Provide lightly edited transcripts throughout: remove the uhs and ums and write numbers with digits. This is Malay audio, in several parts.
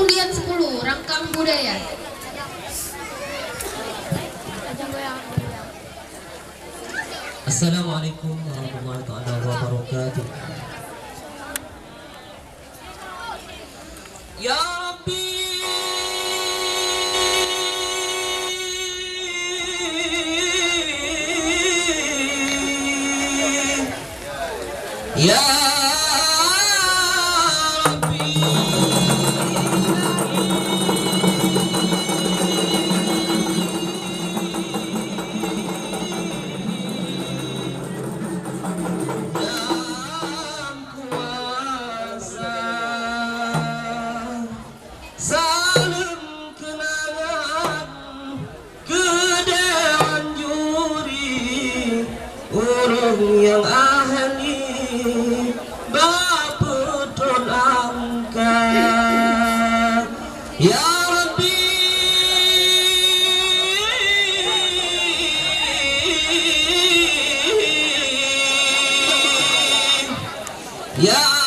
undian 10 rangkam budaya. Assalamualaikum warahmatullahi wabarakatuh. Ya Rabbi, Ya yang ahli baputun angkat Ya Rabbi Ya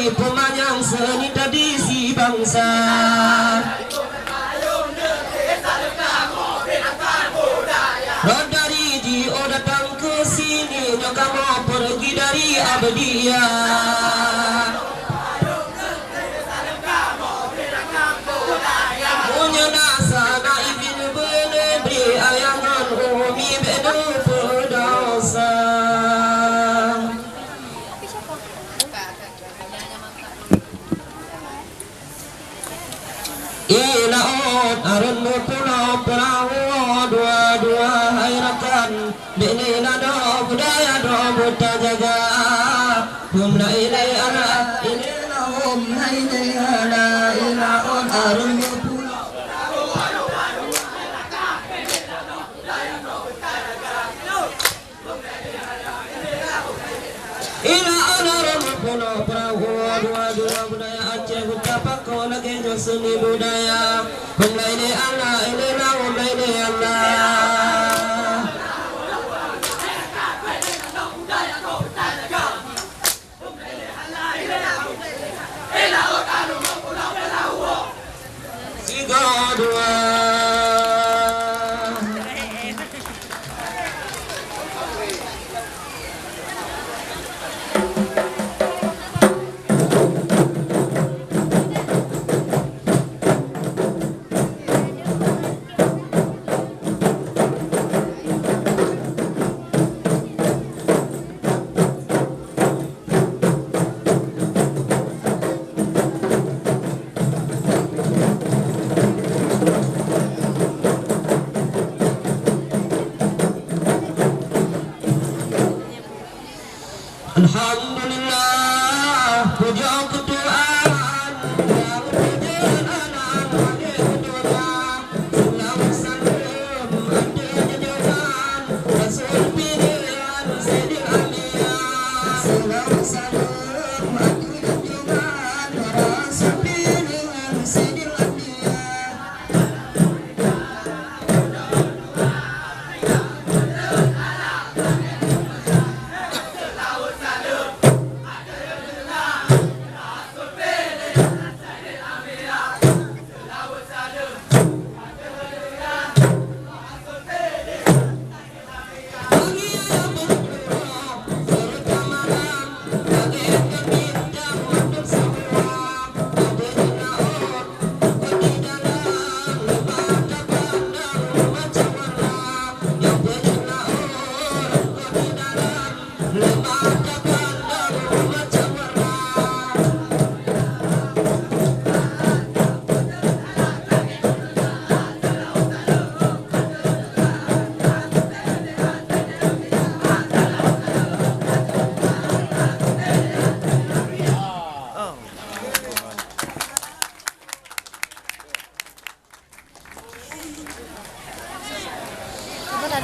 Pemanyang seni tradisi bangsa dari Jio datang ke sini kamu pergi dari Abdiyah punya nasa naibin benedri ayangan umi bedu berdosa Ilaut arun pulau perahu dua-dua hayrakan Dinina do budaya do buta jaga Humna ilai ala ilina humna ilai ala ilaut arun pulau Ila ala arun pulau perahu dua-dua budaya Aceh buta pakau lagi seni budaya. Umlaini Allah, ilina umlaini Allah. Tiga dua. Alhamdulillah, puja Tuhan yang berjalan dunia. Selamat salam hati junjungan Rasul pilihan Sayyidil Anbiya. Selamat salam hati junjungan Rasul pilihan Sayyidil Anbiya.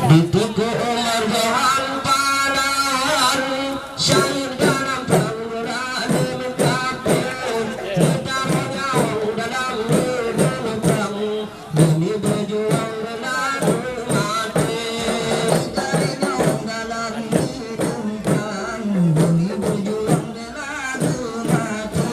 Di tuku Umar Johan Panahan syair dalam tangan mengkapir tidak menyawang dalam hidup perang demi berjuang menaruh mati dari nyawang dalam hidup perang demi berjuang menaruh mati.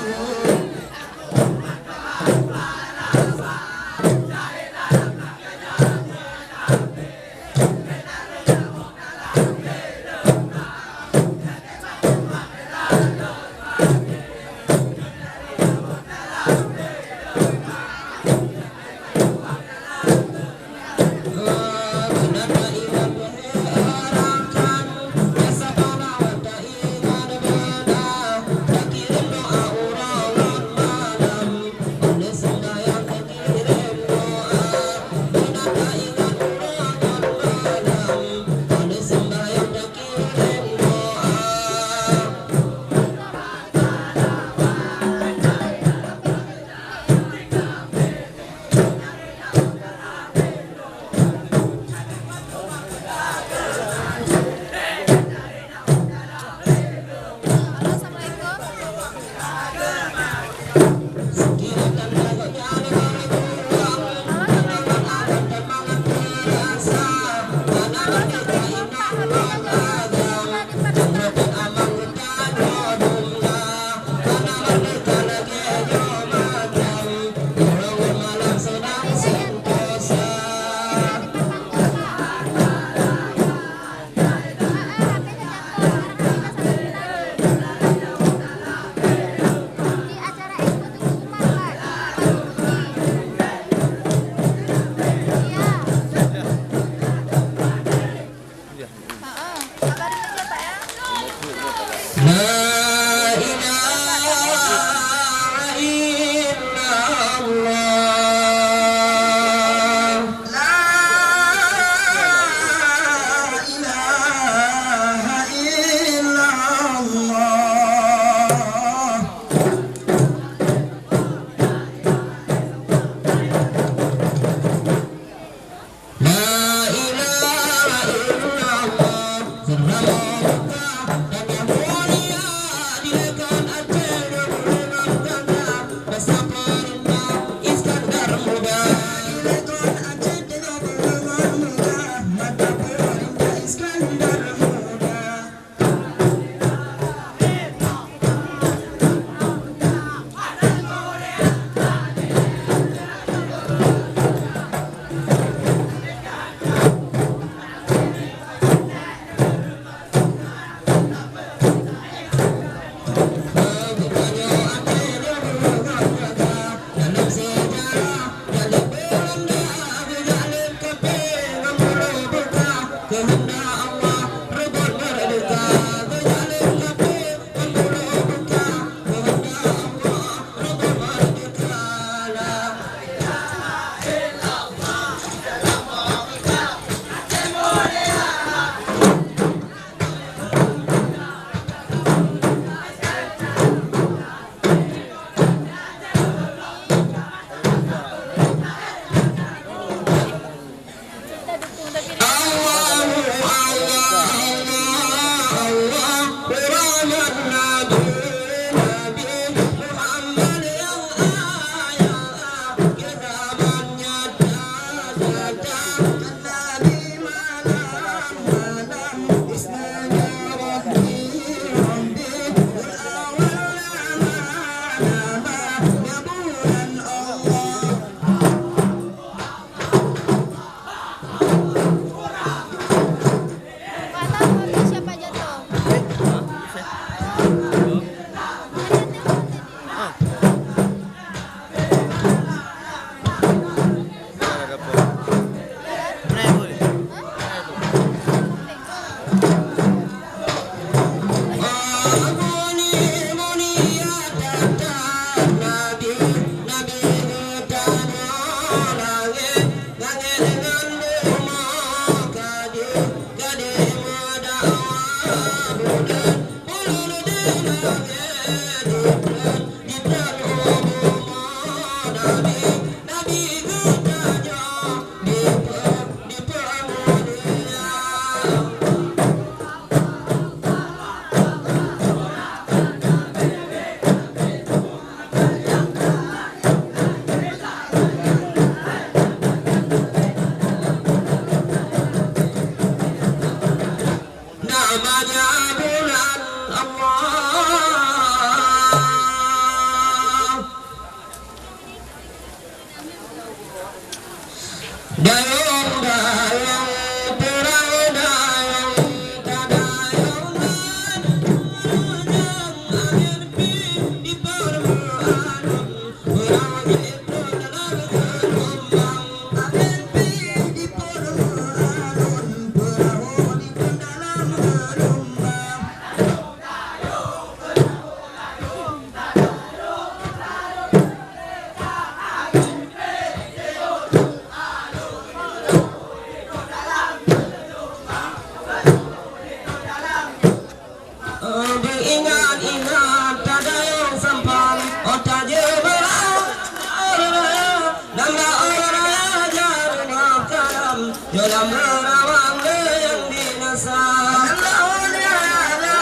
dalam berawang yang dinasa.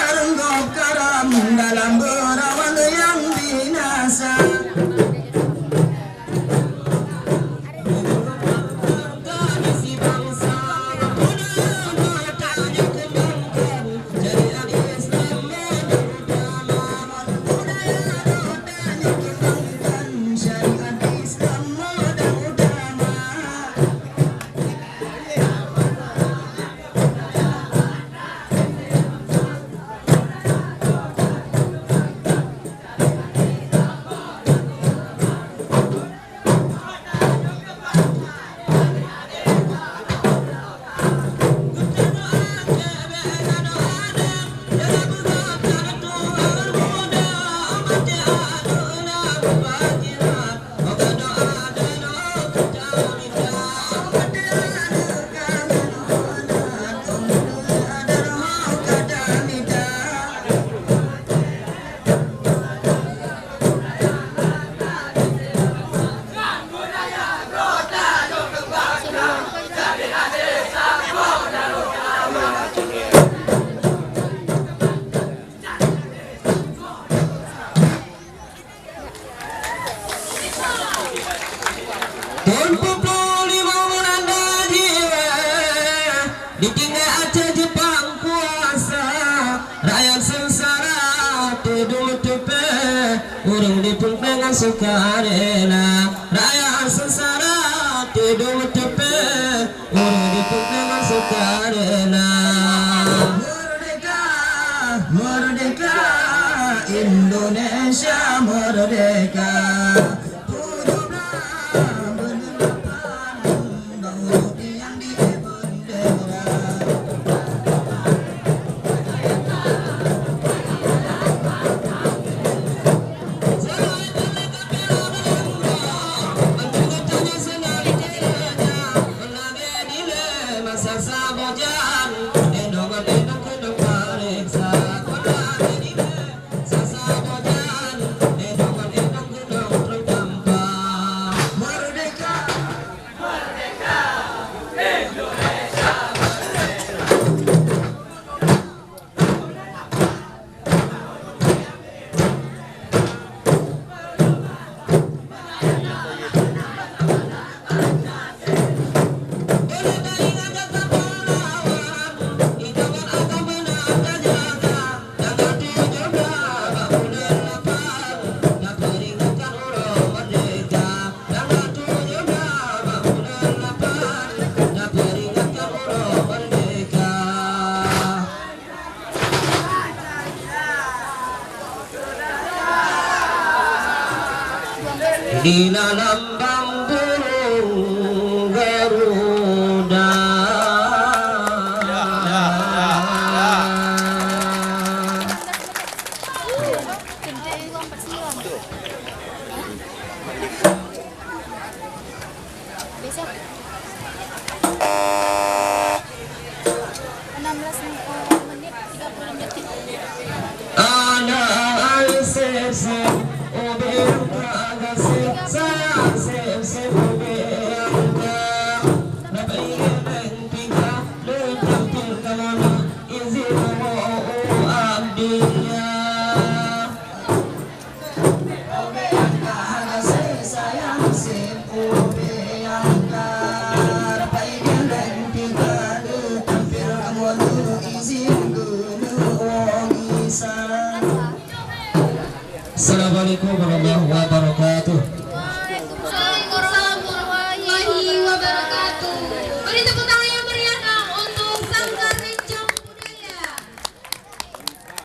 Renggok karam dalam berawang yang binasa. Ditinggal aja Jepang kuasa rakyat sengsara tidur tepe urung dipung dengan sukarela rakyat sengsara tidur tepe urung dipung dengan sukarela. Merdeka, merdeka, Indonesia merdeka. Di dalam burung Garuda. Besok 16 menit 30 detik. Ana al-sese obeyangka agase saya sese obeyangka nabayen tingka letampil kamana izin abdiya Obeyangka agase sayang sip obeyangka rapai geleng tingka tampil kamu izin gunu wong isa. Assalamualaikum warahmatullahi